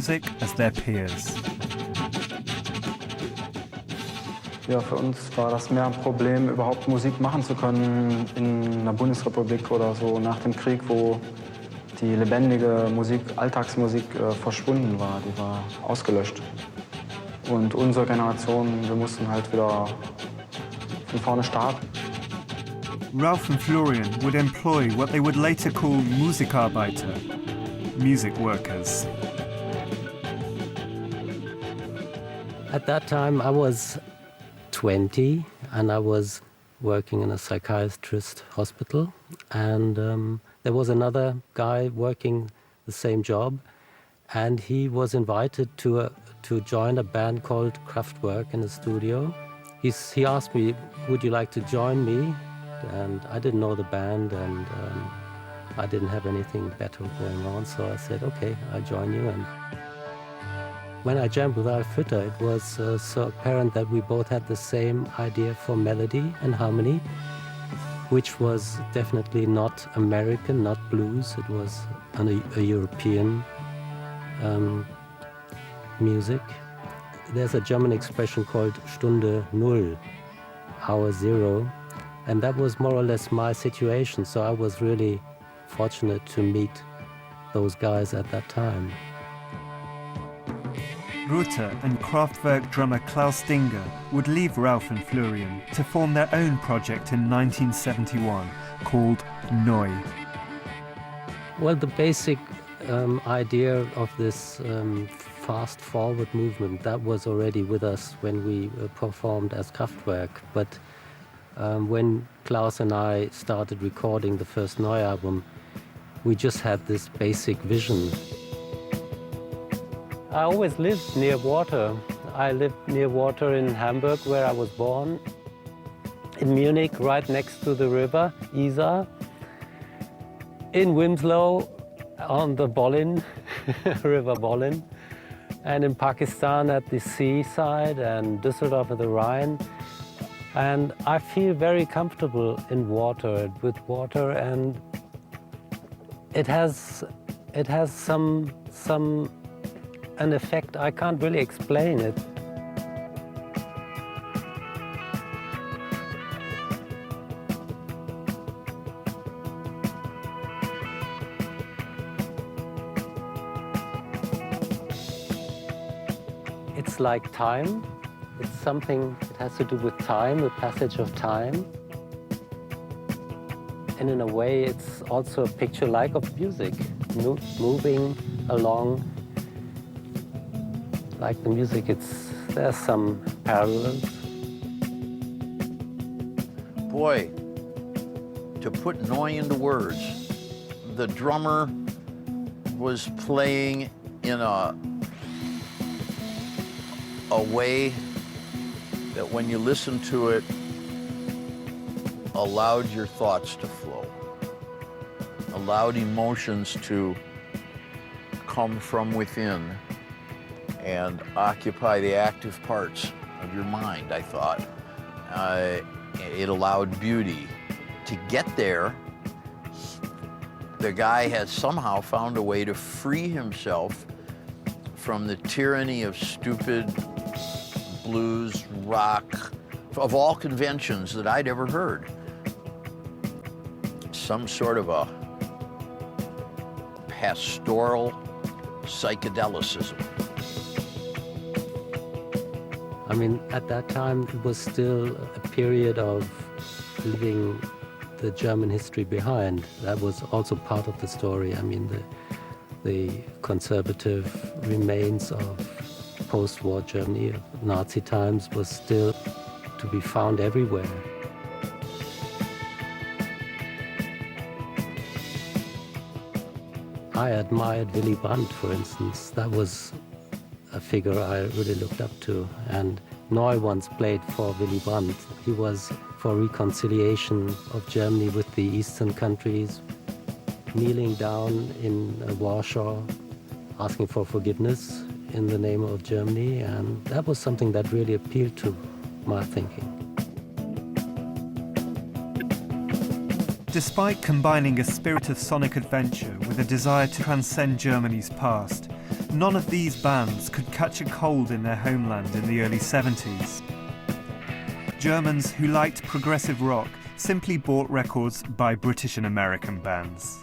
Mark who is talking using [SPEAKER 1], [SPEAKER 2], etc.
[SPEAKER 1] music as their peers.
[SPEAKER 2] Ja, für uns war das mehr ein Problem, überhaupt Musik machen zu können in einer Bundesrepublik oder so nach dem Krieg, wo die lebendige Musik, Alltagsmusik verschwunden war, die war ausgelöscht. Und unsere Generation, wir mussten halt wieder von vorne starten.
[SPEAKER 1] Ralph and Florian would employ what they would later call Musikarbeiter, music workers.
[SPEAKER 3] At that time I was 20 and I was working in a psychiatrist hospital, and there was another guy working the same job, and he was invited to join a band called Krautrock in the studio. He asked me, would you like to join me? And I didn't know the band, and I didn't have anything better going on, so I said, okay, I'll join you. And when I jammed with Ralph Rother, it was so apparent that we both had the same idea for melody and harmony, which was definitely not American, not blues. It was a European music. There's a German expression called Stunde Null, hour zero, and that was more or less my situation, so I was really fortunate to meet those guys at that time.
[SPEAKER 1] Rother and Kraftwerk drummer Klaus Dinger would leave Ralph and Florian to form their own project in 1971 called Neu.
[SPEAKER 3] Well, the basic idea of this fast-forward movement, that was already with us when we performed as Kraftwerk. But when Klaus and I started recording the first Neu album, we just had this basic vision. I always lived near water. I lived near water in Hamburg, where I was born, in Munich, right next to the river, Isar, in Winslow, on the Bollin, River Bollin, and in Pakistan at the seaside, and Düsseldorf at the Rhine. And I feel very comfortable in water, with water, and it has an effect I can't really explain it. It's like time. It's something that has to do with time, the passage of time. And in a way, it's also a picture like of music, moving along. Like the music, there's some parallels.
[SPEAKER 4] Boy, to put Neu into words, the drummer was playing in a way that when you listen to it, allowed your thoughts to flow, allowed emotions to come from within and occupy the active parts of your mind, I thought. It allowed beauty. To get there, the guy has somehow found a way to free himself from the tyranny of stupid blues, rock, of all conventions that I'd ever heard. Some sort of a pastoral psychedelicism.
[SPEAKER 3] I mean, at that time, it was still a period of leaving the German history behind. That was also part of the story. I mean, the conservative remains of post-war Germany, of Nazi times, was still to be found everywhere. I admired Willy Brandt, for instance. That was a figure I really looked up to. And Neu once played for Willy Brandt. He was for reconciliation of Germany with the Eastern countries, kneeling down in Warsaw, asking for forgiveness in the name of Germany. And that was something that really appealed to my thinking.
[SPEAKER 1] Despite combining a spirit of sonic adventure with a desire to transcend Germany's past, none of these bands could catch a cold in their homeland in the early 70s. Germans who liked progressive rock simply bought records by British and American bands.